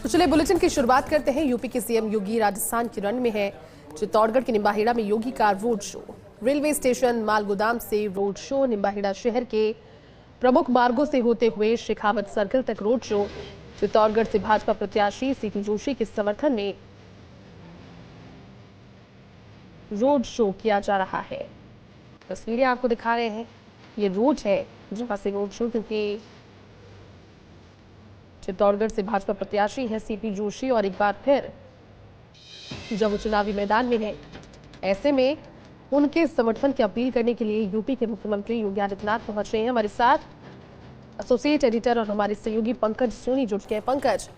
तो चलिए बुलेटिन की शुरुआत करते हैं। यूपी के सीएम योगी राजस्थान के रन में है। चित्तौड़गढ़ के निम्बाहेड़ा में योगी का रोड शो, रेलवे स्टेशन माल गोदाम से रोड शो, निम्बाहेड़ा शहर के प्रमुख मार्गों से होते हुए शेखावत सर्कल तक रोड शो। चित्तौड़गढ़ से भाजपा प्रत्याशी सीपी जोशी के समर्थन में रोड शो किया जा रहा है। तस्वीरें आपको दिखा रहे हैं। ये रोड है जहां से रोड शो, क्योंकि चित्तौड़गढ़ से भाजपा प्रत्याशी है सीपी जोशी और एक बार फिर जब वो चुनावी मैदान में है, ऐसे में उनके समर्थन की अपील करने के लिए यूपी के मुख्यमंत्री योगी आदित्यनाथ पहुंच रहे हैं। हमारे साथ एसोसिएट एडिटर और हमारे सहयोगी पंकज सोनी जुड़ गए हैं। पंकज,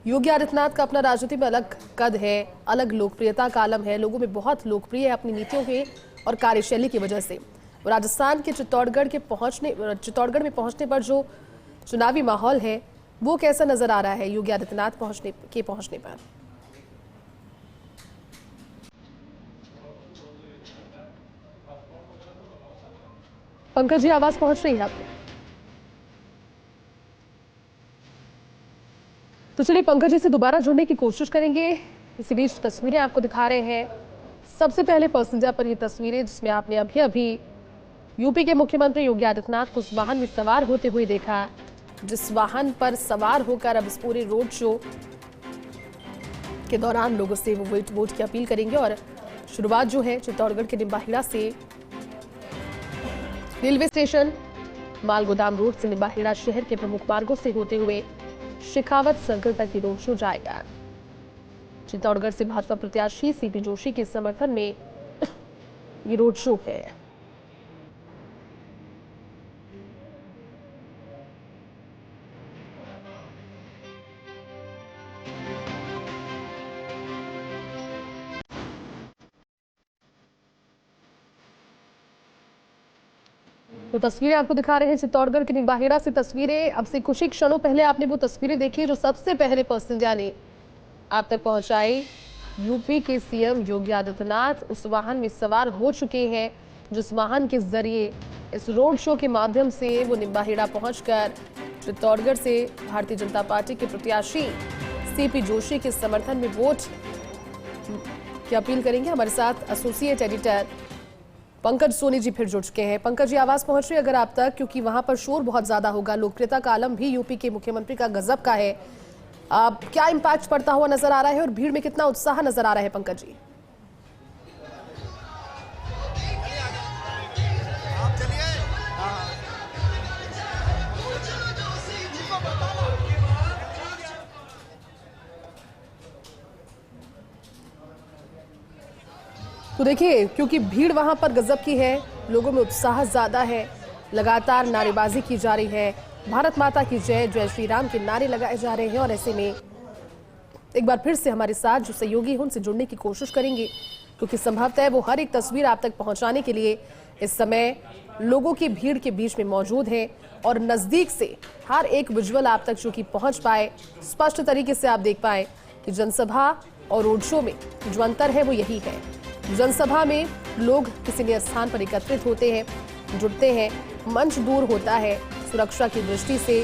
योगी आदित्यनाथ का अपना राजनीति में अलग कद है, अलग लोकप्रियता का आलम है, लोगों में बहुत लोकप्रिय है अपनी नीतियों के और कार्यशैली की वजह से। राजस्थान के चित्तौड़गढ़ में पहुंचने पर जो चुनावी माहौल है वो कैसा नजर आ रहा है योगी आदित्यनाथ पहुंचने पर? पंकज जी, आवाज पहुंच रही है आपको? तो चलिए पंकज जी से दोबारा जुड़ने की कोशिश करेंगे। इसी बीच तस्वीरें आपको दिखा रहे हैं। सबसे पहले पैसेंजर पर ये तस्वीरें जिसमें आपने अभी यूपी के मुख्यमंत्री योगी आदित्यनाथ को उस वाहन में सवार होते हुए देखा, जिस वाहन पर सवार होकर अब इस पूरे रोड शो के दौरान लोगों से वो वोट की अपील करेंगे। और शुरुआत जो है चित्तौड़गढ़ के निम्बाहेड़ा से रेलवे स्टेशन माल गोदाम रोड से निम्बाहेड़ा शहर के प्रमुख मार्गों से होते हुए शेखावत सर्कल तक रोड शो जाएगा। चित्तौड़गढ़ से भाजपा प्रत्याशी सीपी जोशी के समर्थन में ये रोड शो है। तो तस्वीरें आपको दिखा रहे हैं चित्तौड़गढ़ के निम्बाहेड़ा से। तस्वीरें अब से कुछ ही क्षणों पहले आपने वो तस्वीरें देखी जो सबसे पहले पैसेंजर ने आप तक पहुंचाई। यूपी के सीएम योगी आदित्यनाथ उस वाहन में सवार हो चुके हैं जिस वाहन के जरिए इस रोड शो के माध्यम से वो निम्बाहेड़ा पहुंचकर चित्तौड़गढ़ से भारतीय जनता पार्टी के प्रत्याशी सीपी जोशी के समर्थन में वोट की अपील करेंगे। हमारे साथ एसोसिएट एडिटर पंकज सोनी जी फिर जुड़ चुके हैं। पंकज जी, आवाज पहुंच रही है अगर आप तक? क्योंकि वहां पर शोर बहुत ज्यादा होगा। लोकप्रियता का आलम भी यूपी के मुख्यमंत्री का गजब का है। क्या इम्पैक्ट पड़ता हुआ नजर आ रहा है और भीड़ में कितना उत्साह नजर आ रहा है पंकज जी? तो देखिए, क्योंकि भीड़ वहां पर गजब की है, लोगों में उत्साह ज्यादा है, लगातार नारेबाजी की जा रही है, भारत माता की जय, जय श्री राम के नारे लगाए जा रहे हैं। और ऐसे में एक बार फिर से हमारे साथ जो सहयोगी हैं उनसे जुड़ने की कोशिश करेंगे, क्योंकि संभवतः वो हर एक तस्वीर आप तक पहुंचाने के लिए इस समय लोगों की भीड़ के बीच में मौजूद है और नजदीक से हर एक विजुअल आप तक जो कि पहुंच पाए, स्पष्ट तरीके से आप देख पाए कि जनसभा और रोड शो में जो अंतर है वो यही है। जनसभा में लोग किसी नए स्थान पर एकत्रित होते हैं, जुड़ते हैं, मंच दूर होता है, सुरक्षा की दृष्टि से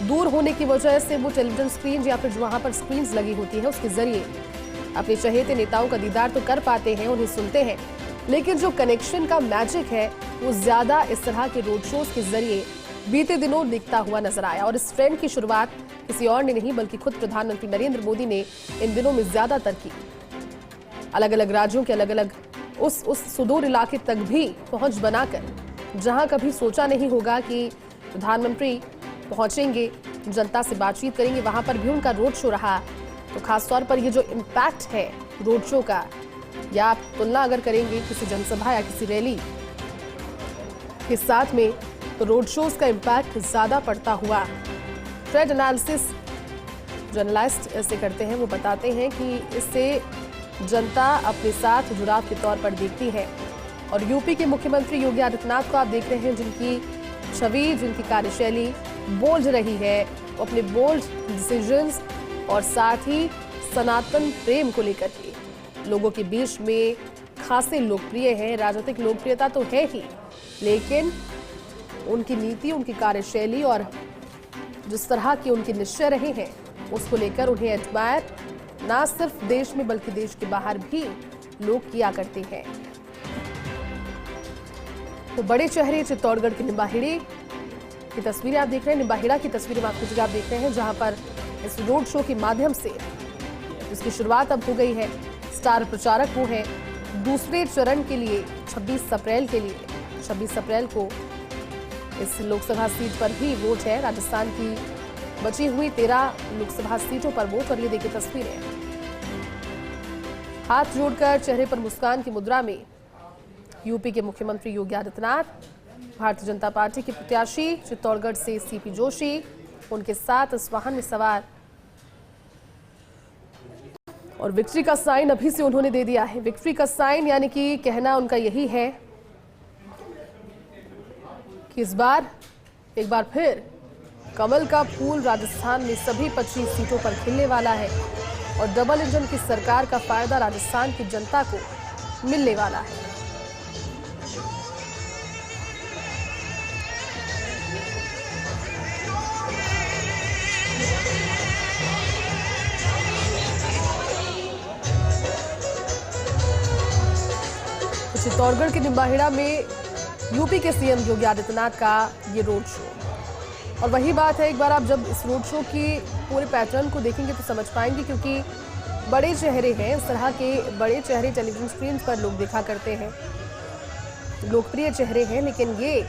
दूर होने की वजह से वो टेलीविजन स्क्रीन या फिर जो वहां पर स्क्रीन लगी होती है उसके जरिए अपने चहेते नेताओं का दीदार तो कर पाते हैं, उन्हें सुनते हैं, लेकिन जो कनेक्शन का मैजिक है वो ज्यादा इस तरह के रोड शोज के जरिए बीते दिनों दिखता हुआ नजर आया। और इस ट्रेंड की शुरुआत किसी और ने नहीं बल्कि खुद प्रधानमंत्री नरेंद्र मोदी ने इन दिनों में ज्यादातर की। अलग अलग राज्यों के अलग अलग उस सुदूर इलाके तक भी पहुंच बनाकर, जहां कभी सोचा नहीं होगा कि प्रधानमंत्री पहुंचेंगे, जनता से बातचीत करेंगे, वहां पर भी उनका रोड शो रहा। तो खासतौर पर ये जो इम्पैक्ट है रोड शो का, या आप तुलना अगर करेंगे किसी जनसभा या किसी रैली के साथ में, तो रोड शोज का इम्पैक्ट ज्यादा पड़ता हुआ ट्रेंड एनालिसिस जर्नलिस्ट ऐसे करते हैं। वो बताते हैं कि इससे जनता अपने साथ जुड़ाव के तौर पर देखती है। और यूपी के मुख्यमंत्री योगी आदित्यनाथ को आप देख रहे हैं, जिनकी छवि, जिनकी कार्यशैली बोल्ड रही है, वो अपने बोल्ड डिसीजंस और साथ ही सनातन प्रेम को लेकर के लोगों के बीच में खासे लोकप्रिय है। राजनीतिक लोकप्रियता तो है ही, लेकिन उनकी नीति, उनकी कार्यशैली और जिस तरह के उनके निश्चय रहे हैं उसको लेकर उन्हें एडमायर ना सिर्फ देश में बल्कि देश के बाहर भी लोग किया करते हैं। तो बड़े चेहरे चित्तौड़गढ़ के निम्बाहेड़ी की तस्वीरें आप देख रहे हैं। निम्बाहेड़ा की तस्वीरें आप कुछ आप देख रहे हैं, जहां पर इस रोड शो के माध्यम से इसकी शुरुआत अब हो गई है। स्टार प्रचारक वो हैं। दूसरे चरण के लिए 26 अप्रैल को इस लोकसभा सीट पर भी वोट है। राजस्थान की बची हुई 13 लोकसभा सीटों पर वोट। और ये देखिए तस्वीरें, हाथ जोड़कर चेहरे पर मुस्कान की मुद्रा में यूपी के मुख्यमंत्री योगी आदित्यनाथ, भारतीय जनता पार्टी के प्रत्याशी चित्तौड़गढ़ से सीपी जोशी, उनके साथ इस वाहन में सवार, और विक्ट्री का साइन अभी से उन्होंने दे दिया है। विक्ट्री का साइन यानी कि कहना उनका यही है कि इस बार एक बार फिर कमल का फूल राजस्थान में सभी 25 सीटों पर खिलने वाला है और डबल इंजन की सरकार का फायदा राजस्थान की जनता को मिलने वाला है। चित्तौड़गढ़ के निम्बाहेड़ा में यूपी के सीएम योगी आदित्यनाथ का ये रोड शो। और वही बात है, एक बार आप जब इस रोड शो की पूरे पैटर्न को देखेंगे तो समझ पाएंगे, क्योंकि बड़े चेहरे हैं। इस तरह के बड़े चेहरे टेलीविजन स्क्रीन पर लोग देखा करते हैं, लोकप्रिय चेहरे हैं, लेकिन ये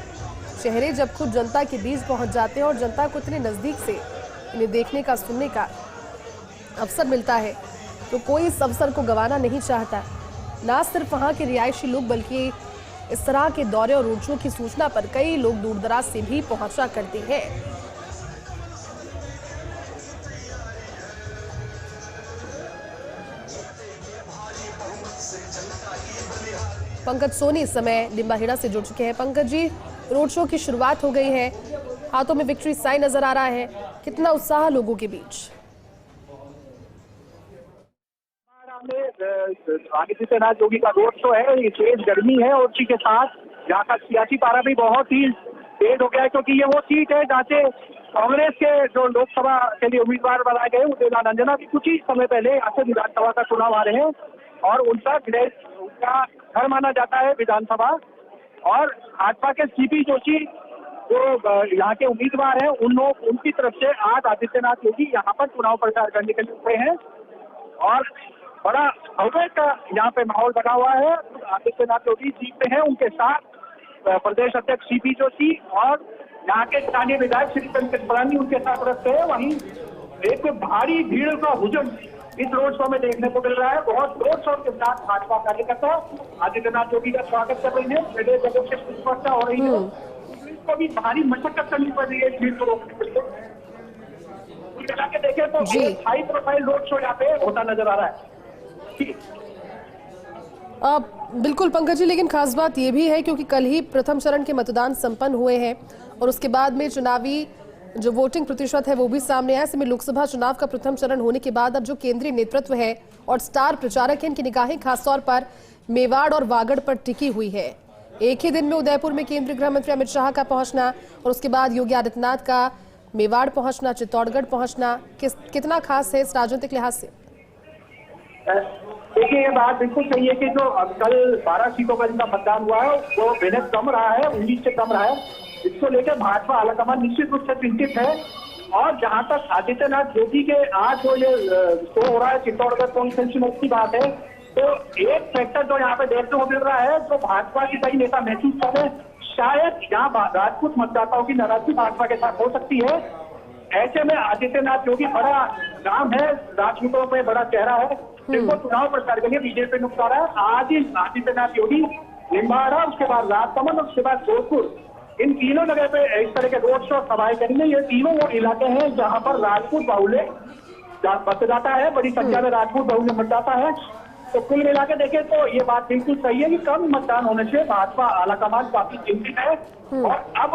चेहरे जब खुद जनता के बीच पहुंच जाते हैं और जनता को इतने नज़दीक से इन्हें देखने का, सुनने का अवसर मिलता है, तो कोई इस अवसर को गंवाना नहीं चाहता। ना सिर्फ वहाँ के रिहायशी लोग, बल्कि इस तरह के दौरे और रोड शो की सूचना पर कई लोग दूर दराज से भी पहुंचा करते हैं। पंकज सोनी इस समय निम्बाहेड़ा से जुड़ चुके हैं। पंकज जी, रोड शो की शुरुआत हो गई है, हाथों में विक्ट्री साइन नजर आ रहा है, कितना उत्साह लोगों के बीच? आदित्यनाथ योगी का रोड शो है। ये तेज गर्मी है और उसी के साथ यहाँ का सियासी पारा भी बहुत ही तेज हो गया है, क्योंकि ये वो सीट है जहाँ से कांग्रेस के जो लोकसभा के लिए उम्मीदवार बनाए गए उदयलाल अंजना की कुछ ही समय पहले यहाँ से विधानसभा का चुनाव आ रहे हैं और उनका घर माना जाता है विधानसभा। और भाजपा के सीपी जोशी जो यहाँ के उम्मीदवार हैं, उनकी तरफ से आज आदित्यनाथ योगी यहाँ पर चुनाव प्रचार करने के लिए हुए हैं और बड़ा भव्य का यहाँ पे माहौल बना हुआ है। आदित्यनाथ योगी जीत पे हैं, उनके साथ प्रदेश अध्यक्ष सीपी जोशी और यहाँ के स्थानीय विधायक श्री पंकज उनके साथ रखते हैं। वहीं एक भारी भीड़ का हुजूम इस रोड शो में देखने को मिल रहा है। बहुत जोर शोर के साथ भाजपा कार्यकर्ता आदित्यनाथ योगी का स्वागत कर रही है, प्रदेश अध्यक्ष से पुष्पचर्चा हो रही है। पुलिस को भी भारी मशक्कत करनी पड़ रही है इस भीड़ को रोकने के लिए। जाके देखें तो हाई प्रोफाइल रोड शो यहाँ पे होता नजर आ रहा है। बिल्कुल पंकज जी, लेकिन खास बात यह भी है क्योंकि कल ही प्रथम चरण के मतदान संपन्न हुए हैं और उसके बाद में चुनावी जो वोटिंग प्रतिशत है वो भी सामने आया। ऐसे में लोकसभा चुनाव का प्रथम चरण होने के बाद अब जो केंद्रीय नेतृत्व है और स्टार प्रचारक है, इनकी निगाहें खासतौर पर मेवाड़ और वागड़ पर टिकी हुई है। एक ही दिन में उदयपुर में केंद्रीय गृह मंत्री अमित शाह का पहुंचना और उसके बाद योगी आदित्यनाथ का मेवाड़ पहुंचना, चित्तौड़गढ़ पहुंचना कितना खास है इस राजनीतिक लिहाज से? देखिए, ये बात बिल्कुल सही है कि जो कल 12 सीटों का जिनका मतदान हुआ है वो बेहद कम रहा है, 19 से कम रहा है। इसको लेकर भाजपा आलाकमान निश्चित रूप से चिंतित है। और जहां तक आदित्यनाथ योगी के आज जो ये शो हो रहा है चित्तौड़गढ़ कॉन्स्टिट्यूंसी की बात है, तो एक फैक्टर जो यहाँ पे देखने को मिल रहा है, जो भाजपा की कई नेता महसूस कर रहे हैं, शायद यहाँ राजपूत मतदाताओं की नाराजगी भाजपा के साथ हो सकती है। ऐसे में आदित्यनाथ योगी बड़ा नाम है, राजपूतों में बड़ा चेहरा है, जिनको चुनाव प्रचार के लिए बीजेपी ने उतारा है। आज ही आदित्यनाथ योगी निम्बाहेड़ा, उसके बाद राजसमंद और उसके बाद जोधपुर, इन तीनों जगह पे इस तरह के रोड शो सभाएं करेंगे। ये तीनों वो इलाके हैं जहां पर राजपूत बाहुल्य मतदाता है, बड़ी संख्या में राजपूत बाहुल्य मतदाता है। तो कुल मिला के देखें तो ये बात बिल्कुल सही है कि कम मतदान होने से भाजपा आलाकमान काफी चिंतित है और अब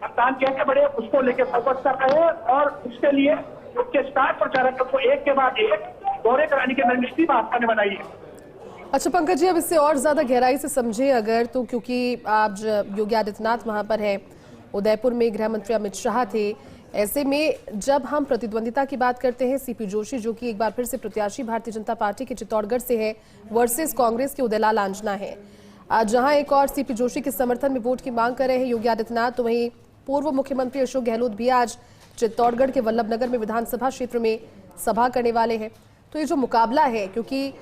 मतदान कैसे बढ़े उसको लेकर फोकस कर रहे हैं और उसके लिए उसके स्टार प्रचारकों को एक के बाद एक दौरे कराने की रणनीति भाजपा ने बनाई है। अच्छा पंकज जी, अब इससे और ज्यादा गहराई से समझे अगर तो, क्योंकि आज योगी आदित्यनाथ वहां पर है, उदयपुर में गृह मंत्री अमित शाह थे, ऐसे में जब हम प्रतिद्वंदिता की बात करते हैं, सीपी जोशी जो कि एक बार फिर से प्रत्याशी भारतीय जनता पार्टी के चित्तौड़गढ़ से है वर्सेस कांग्रेस के उदयलाल आंजना है। आज जहां एक और सीपी जोशी के समर्थन में वोट की मांग कर रहे हैं योगी आदित्यनाथ, तो वहीं पूर्व मुख्यमंत्री अशोक गहलोत भी आज चित्तौड़गढ़ के वल्लभनगर में विधानसभा क्षेत्र में सभा करने वाले हैं। तो ये जो मुकाबला है, क्योंकि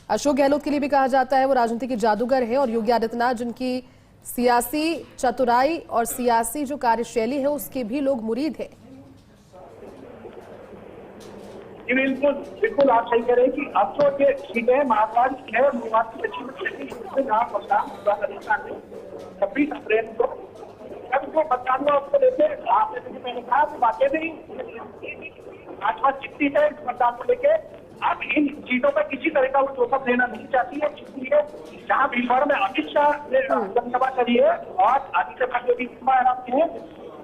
अशोक गहलोत के लिए भी कहा जाता है वो राजनीति के जादूगर है, और योगी आदित्यनाथ जिनकी सियासी चतुराई और सियासी जो कार्यशैली है उसके भी लोग मुरीद हैं। जी बिल्कुल बिल्कुल, आप सही कह रहे हैं कि अब तो ये सीटें महाराज की है, जहाँ मतदान हुआ राजस्थान में 26 अप्रैल को, जब जो मतदान हुआ उसको लेकर आपने मैंने कहा कि वाकई में भाजपा चिंती है इस मतदान को लेकर। अब इन सीटों पर किसी तरह का वो जोखिम लेना नहीं चाहती है, इसलिए जहाँ भीलवाड़ा में अमित शाह ने जनसभा करी है और राज्यसभा के भी हैं,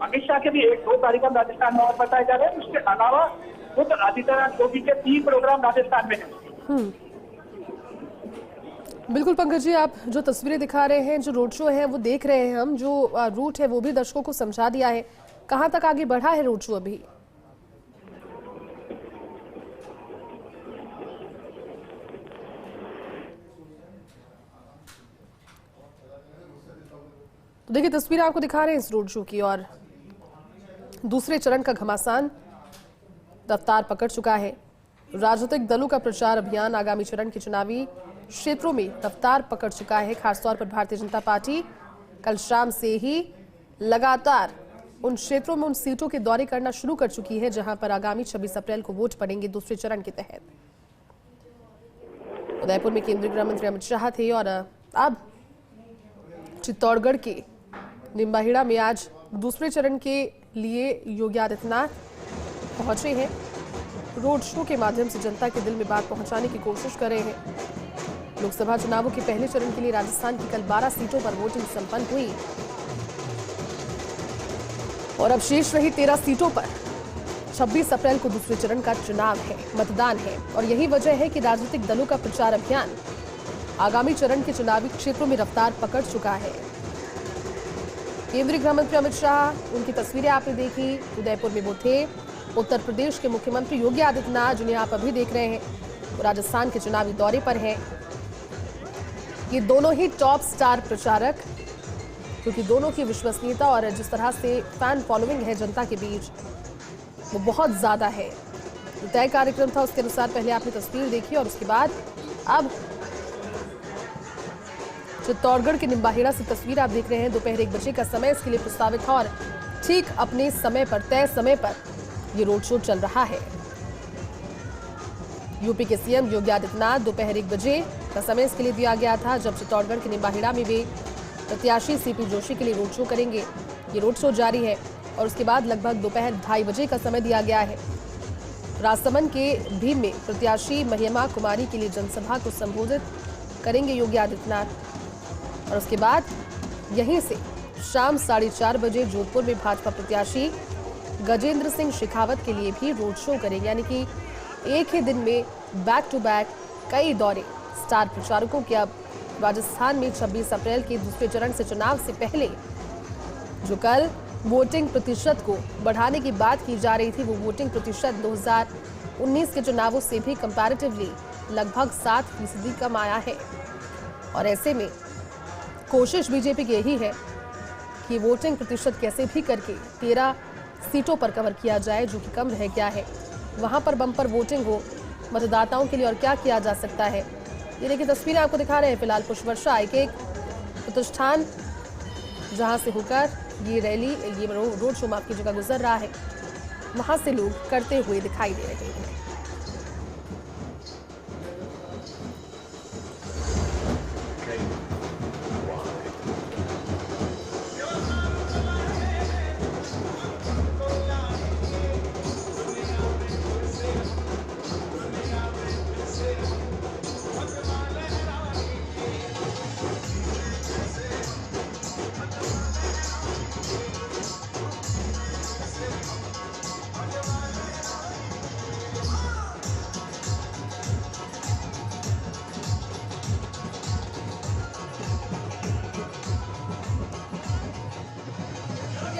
अमित शाह के भी 1-2 कार्यक्रम राजस्थान में और बताए जा रहे हैं। उसके अलावा खुद आदित्यनाथ योगी के 3 प्रोग्राम राजस्थान में हैं। बिल्कुल पंकज जी, आप जो तस्वीरें दिखा रहे हैं, जो रोड शो है वो देख रहे हैं हम, जो रूट है वो भी दर्शकों को समझा दिया है। कहां तक आगे बढ़ा है रोड शो अभी? तो देखिए तस्वीरें आपको दिखा रहे हैं इस रोड शो की, और दूसरे चरण का घमासान रफ्तार पकड़ चुका है। राजनीतिक दलों का प्रचार अभियान आगामी चरण के चुनावी क्षेत्रों में रफ्तार पकड़ चुका है। खासतौर पर भारतीय जनता पार्टी कल शाम से ही लगातार उन क्षेत्रों में उन सीटों के दौरे करना शुरू कर चुकी है जहां पर आगामी 26 अप्रैल को वोट पड़ेंगे दूसरे चरण के तहत। उदयपुर में केंद्रीय गृह मंत्री अमित शाह थे, और अब चित्तौड़गढ़ के निम्बाहेड़ा में आज दूसरे चरण के लिए योगी आदित्यनाथ पहुंचे हैं। रोड शो के माध्यम से जनता के दिल में बात पहुंचाने की कोशिश कर रहे हैं। लोकसभा चुनावों के पहले चरण के लिए राजस्थान की कल 12 सीटों पर वोटिंग संपन्न हुई, और अब शेष रही 13 सीटों पर 26 अप्रैल को दूसरे चरण का चुनाव है, मतदान है। और यही वजह है कि राजनीतिक दलों का प्रचार अभियान आगामी चरण के चुनावी क्षेत्रों में रफ्तार पकड़ चुका है। केंद्रीय गृह मंत्री अमित शाह, उनकी तस्वीरें आपने देखी, उदयपुर में वो थे। उत्तर प्रदेश के मुख्यमंत्री योगी आदित्यनाथ, जिन्हें आप अभी देख रहे हैं, वो राजस्थान के चुनावी दौरे पर हैं। ये दोनों ही टॉप स्टार प्रचारक, क्योंकि दोनों की विश्वसनीयता और जिस तरह से फैन फॉलोइंग है जनता के बीच वो बहुत ज्यादा है। तय कार्यक्रम था उसके अनुसार पहले आपने तस्वीर देखी, और उसके बाद अब चित्तौड़गढ़ के निम्बाहेड़ा से तस्वीर आप देख रहे हैं। दोपहर 1 बजे का समय इसके लिए प्रस्तावित था, और ठीक अपने समय पर, तय समय पर ये रोड शो चल रहा है। यूपी के सीएम योगी आदित्यनाथ दोपहर 1 बजे का समय इसके लिए दिया गया था, जब चित्तौड़गढ़ के निम्बाहेड़ा में वे प्रत्याशी सीपी जोशी के लिए रोड शो करेंगे। ये रोड शो जारी है, और उसके बाद लगभग दोपहर 2:30 बजे का समय दिया गया है। राजसमंद के भीम में प्रत्याशी महिमा कुमारी के लिए जनसभा को संबोधित करेंगे योगी आदित्यनाथ, और उसके बाद यहीं से शाम 4:30 बजे जोधपुर में भाजपा प्रत्याशी गजेंद्र सिंह शेखावत के लिए भी रोड शो करेंगे। यानी कि एक ही दिन में बैक टू बैक कई दौरे स्टार प्रचारकों के। अब राजस्थान में 26 अप्रैल के दूसरे चरण से चुनाव से पहले जो कल वोटिंग प्रतिशत को बढ़ाने की बात की जा रही थी, वो वोटिंग प्रतिशत 2019 के चुनावों से भी कंपैरेटिवली लगभग 7% कम आया है। और ऐसे में कोशिश बीजेपी की यही है कि वोटिंग प्रतिशत कैसे भी करके 13 सीटों पर कवर किया जाए, जो कि कम रह गया है, वहां पर बम्पर वोटिंग हो मतदाताओं के लिए। और क्या किया जा सकता है, ये देखिए तस्वीरें आपको दिखा रहे हैं। फिलहाल पुष्पवर्षा एक प्रतिष्ठान जहां से होकर ये रैली, ये रोड शो माफ की जगह गुजर रहा है, वहां से लोग करते हुए दिखाई दे रहे हैं।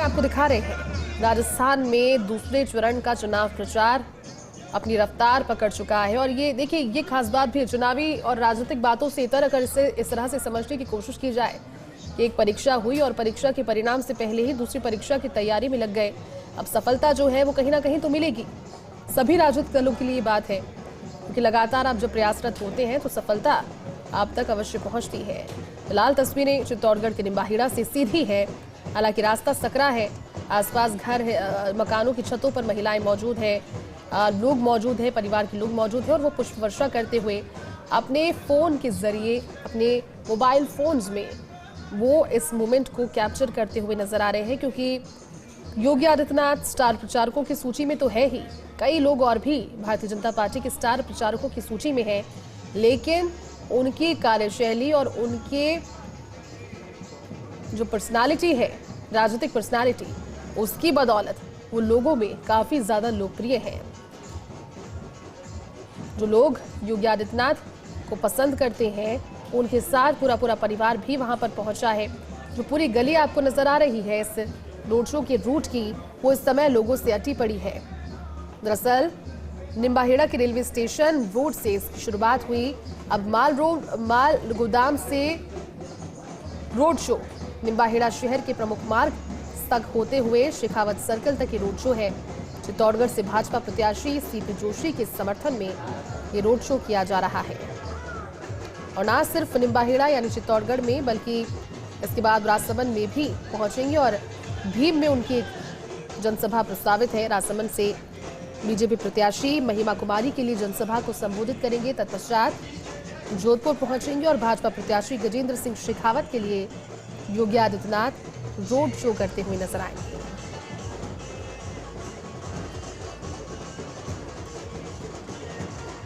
आपको दिखा रहे हैं राजस्थान में दूसरे चरण का चुनाव प्रचार अपनी रफ्तार पकड़ चुका है। और ये देखिए, ये खास बात भी है, चुनावी और राजनीतिक बातों से इतर अगर इसे इस तरह से समझने की कोशिश की जाए कि एक परीक्षा हुई और परीक्षा के परिणाम से पहले ही दूसरी परीक्षा की तैयारी में लग गए। अब सफलता जो है वो कहीं ना कहीं तो मिलेगी, सभी राजनीतिक दलों के लिए ये बात है, क्योंकि लगातार आप जब प्रयासरत होते हैं तो सफलता आप तक अवश्य पहुंचती है। फिलहाल तस्वीरें चित्तौड़गढ़ के निम्बाहेड़ा से सीधी है, हालांकि रास्ता सकरा है, आसपास घर है, मकानों की छतों पर महिलाएं मौजूद हैं, लोग मौजूद हैं, परिवार के लोग मौजूद हैं और वो पुष्प वर्षा करते हुए अपने फ़ोन के ज़रिए, अपने मोबाइल फ़ोन्स में वो इस मोमेंट को कैप्चर करते हुए नजर आ रहे हैं। क्योंकि योगी आदित्यनाथ स्टार प्रचारकों की सूची में तो है ही, कई लोग और भी भारतीय जनता पार्टी के स्टार प्रचारकों की सूची में हैं, लेकिन उनकी कार्यशैली और उनके जो पर्सनालिटी है, राजनीतिक पर्सनालिटी, उसकी बदौलत वो लोगों में काफी ज्यादा लोकप्रिय है। जो लोग योगी आदित्यनाथ को पसंद करते हैं, उनके साथ पूरा परिवार भी वहां पर पहुंचा है। जो पूरी गली आपको नजर आ रही है इस रोड शो के रूट की, वो इस समय लोगों से अटी पड़ी है। दरअसल निम्बाहेड़ा के रेलवे स्टेशन रोड से इसकी शुरुआत हुई। अब माल गोदाम से रोड शो निम्बाहेड़ा शहर के प्रमुख मार्ग तक होते हुए शेखावत सर्कल तक ये रोड शो है। चित्तौड़गढ़ से भाजपा प्रत्याशी सीपी जोशी के समर्थन में ये रोड शो किया जा रहा है। और न सिर्फ निम्बाहेड़ा यानी चित्तौड़गढ़ में, बल्कि इसके बाद राजसमंद में भी पहुंचेंगे और भीम में उनकी एक जनसभा प्रस्तावित है। राजसमंद से बीजेपी प्रत्याशी महिमा कुमारी के लिए जनसभा को संबोधित करेंगे। तत्पश्चात जोधपुर पहुंचेंगे और भाजपा प्रत्याशी गजेंद्र सिंह शेखावत के लिए योगी आदित्यनाथ रोड शो करते हुए नजर आएंगे।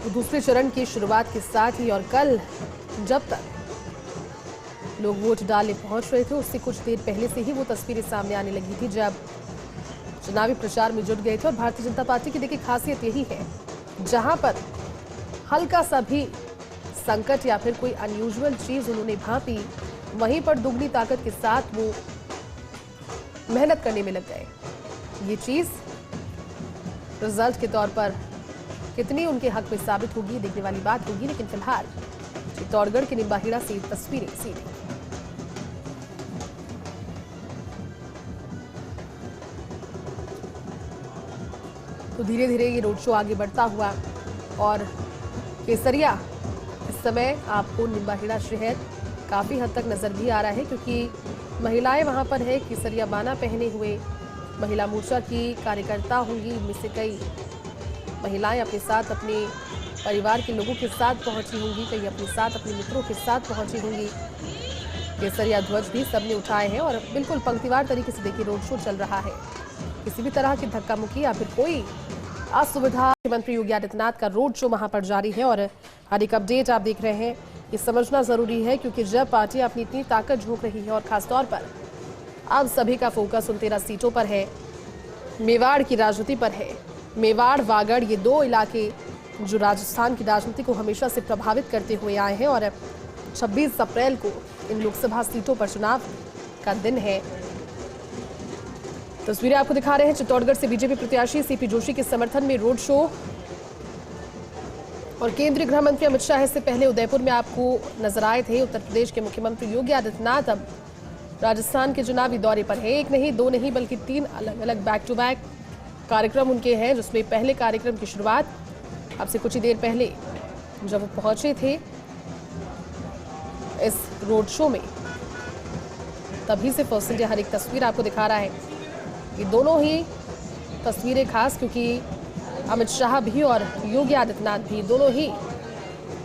तो दूसरे चरण की शुरुआत के साथ ही और कल जब तक लोग वोट डालने पहुंच रहे थे, उससे कुछ देर पहले से ही वो तस्वीरें सामने आने लगी थी जब चुनावी प्रचार में जुट गए थे। और भारतीय जनता पार्टी की देखिए खासियत यही है, जहां पर हल्का सा भी संकट या फिर कोई अनयूजुअल चीज उन्होंने भांपी, वहीं पर दुगनी ताकत के साथ वो मेहनत करने में लग गए। ये चीज रिजल्ट के तौर पर कितनी उनके हक में साबित होगी, देखने वाली बात होगी। लेकिन फिलहाल चित्तौड़गढ़ के निम्बाहेड़ा से तस्वीरें सीधी। तो धीरे धीरे ये रोड शो आगे बढ़ता हुआ और केसरिया इस समय आपको निम्बाहेड़ा शहर काफी हद तक नजर भी आ रहा है, क्योंकि महिलाएं वहां पर है केसरिया बाना पहने हुए। महिला मोर्चा की कार्यकर्ता होंगी, इनमें से कई महिलाएं अपने साथ अपने परिवार के लोगों के साथ पहुंची होंगी, कई अपने साथ अपने मित्रों के साथ पहुंची होंगी। केसरिया ध्वज भी सबने उठाए हैं और बिल्कुल पंक्तिवार तरीके से देखिए रोड शो चल रहा है। किसी भी तरह की धक्का मुक्की या फिर कोई असुविधा, मुख्यमंत्री योगी आदित्यनाथ का रोड शो वहां पर जारी है। और हर एक अपडेट आप देख रहे हैं, ये समझना जरूरी है, क्योंकि जब पार्टी अपनी इतनी ताकत झोंक रही है और खासतौर पर अब सभी का फोकस उन 13 सीटों पर है, मेवाड़ की राजनीति पर है। मेवाड़, वागड़, ये दो इलाके जो राजस्थान की राजनीति को हमेशा से प्रभावित करते हुए आए हैं। और 26 अप्रैल को इन लोकसभा सीटों पर चुनाव का दिन है। तस्वीरें आपको दिखा रहे हैं चित्तौड़गढ़ से बीजेपी प्रत्याशी सीपी जोशी के समर्थन में रोड शो। और केंद्रीय गृह मंत्री अमित शाह इससे पहले उदयपुर में आपको नजर आए थे। उत्तर प्रदेश के मुख्यमंत्री योगी आदित्यनाथ अब राजस्थान के चुनावी दौरे पर है। एक नहीं, दो नहीं, बल्कि 3 अलग अलग बैक टू बैक कार्यक्रम उनके हैं, जिसमें पहले कार्यक्रम की शुरुआत अब से कुछ ही देर पहले जब वो पहुंचे थे इस रोड शो में, तभी से फर्स्ट इंडिया हर एक तस्वीर आपको दिखा रहा है। ये दोनों ही तस्वीरें खास, क्योंकि अमित शाह भी और योगी आदित्यनाथ भी दोनों ही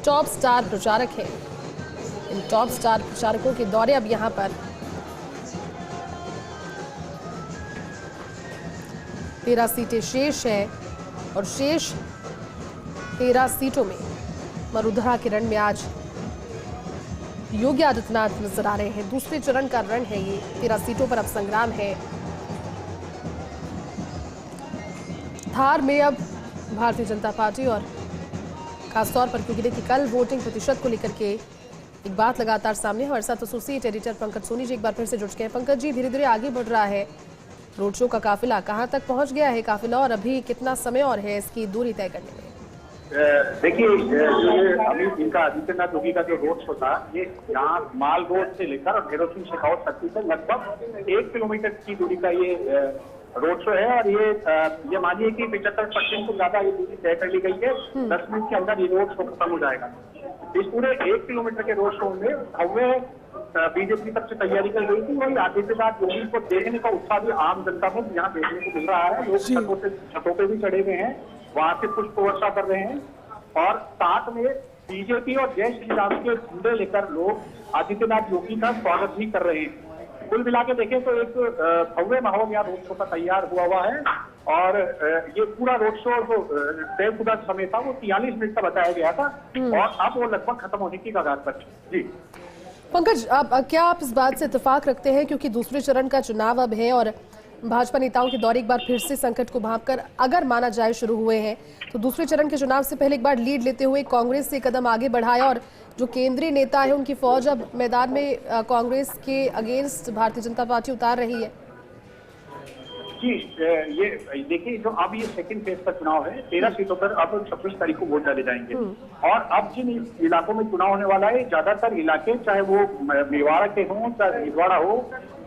टॉप स्टार प्रचारक हैं। इन टॉप स्टार प्रचारकों के दौरे अब यहाँ पर 13 सीटें शेष है और शेष 13 सीटों में मरुधरा के रण में आज योगी आदित्यनाथ नजर आ रहे हैं। दूसरे चरण का रण है ये, 13 सीटों पर अब संग्राम है। धार में अब भारतीय जनता पार्टी और खासतौर पर क्योंकि देखिए कल वोटिंग प्रतिशत को लेकर के एक बात लगातार सामने है। हमारे साथ एसोसिएट एडिटर पंकज सोनी जी एक बार फिर से जुड़ चुके हैं। पंकज जी, धीरे धीरे आगे बढ़ रहा है रोड शो का काफिला कहां तक पहुंच गया है काफिला और अभी कितना समय और है इसकी दूरी तय करने में? देखिए, जो अभी इनका आदित्यनाथ योगी का जो रोड शो था, ये यहाँ माल रोड से लेकर और भैरव सिंह शेखावत सर्किल से लगभग 1 किलोमीटर की दूरी का ये रोड शो है। और ये मानिए कि 75% से ज्यादा ये दूरी तय कर ली गई है। 10 मिनट के अंदर ये रोड शो खत्म हो जाएगा। इस पूरे 1 किलोमीटर के रोड शो में भव्य बीजेपी की तरफ से तैयारी की गई थी। वही आदित्यनाथ योगी को देखने का उत्साह भी आम जनता को यहाँ देखने को मिल रहा है। लोग छतों पे भी चढ़े हुए हैं, वहां से पुष्प वर्षा कर रहे हैं और साथ में बीजेपी और जय श्री राम के झंडे लेकर लोग आदित्यनाथ योगी का स्वागत भी कर रहे हैं। कुल मिला के देखें तो एक भव्य माहौल यहाँ रोड शो का तैयार हुआ है। और ये पूरा रोड शो जो तयशुदा समय था वो 43 मिनट का बताया गया था और अब वो लगभग खत्म होने की कगार पर है। जी पंकज, क्या आप इस बात से इत्तेफाक रखते हैं क्योंकि दूसरे चरण का चुनाव अब है और भाजपा नेताओं के दौरे एक बार फिर से संकट को भांपकर अगर माना जाए शुरू हुए हैं, तो दूसरे चरण के चुनाव से पहले एक बार लीड लेते हुए कांग्रेस से कदम आगे बढ़ाया और जो केंद्रीय नेता है उनकी फौज अब मैदान में कांग्रेस के अगेंस्ट भारतीय जनता पार्टी उतार रही है? जी, ये देखिए, जो अब ये सेकंड फेज का चुनाव है, 13 सीटों पर अब 26 तारीख को वोट डाले जाएंगे। और अब जिन इलाकों में चुनाव होने वाला है, ज्यादातर इलाके चाहे वो मेवाड़ा के हों, चाहे भिलवाड़ा हो,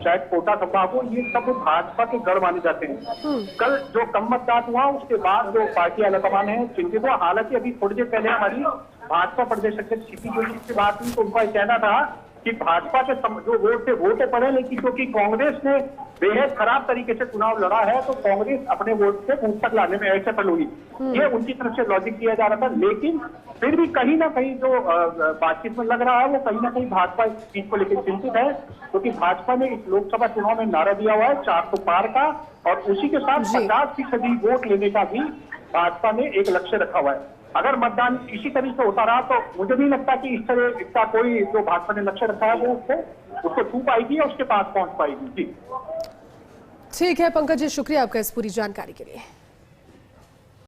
चाहे कोटा संभाग हो, ये सब भाजपा के गढ़ माने जाते हैं। कल जो कम मतदान हुआ उसके बाद जो पार्टी आलाकमान है चिंतित हुआ। हालांकि अभी थोड़ी देर पहले हमारी भाजपा प्रदेश अध्यक्ष सीपी जोशी से बात हुई तो उनका कहना था कि भाजपा के जो वोट थे वो तो पड़े, लेकिन क्योंकि कांग्रेस ने बेहद खराब तरीके से चुनाव लड़ा है तो कांग्रेस अपने वोट से ऊपर तक लाने में असफल हुई। ये उनकी तरफ से लॉजिक दिया जा रहा था। लेकिन फिर भी कहीं ना कहीं जो बातचीत में लग रहा है वो कहीं ना कहीं भाजपा इस चीज को लेकर चिंतित है, क्योंकि भाजपा ने इस लोकसभा चुनाव में नारा दिया हुआ है 400 पार का और उसी के साथ 50% वोट लेने का भी भाजपा ने एक लक्ष्य रखा हुआ है। अगर मतदान इसी तरीके से होता रहा तो मुझे नहीं लगता कि इस तरह इसका कोई जो भाजपा ने लक्ष्य रखा है वो उसको छू पाएगी या उसके पास पहुंच पाएगी। जी ठीक है पंकज जी, शुक्रिया आपका इस पूरी जानकारी के लिए।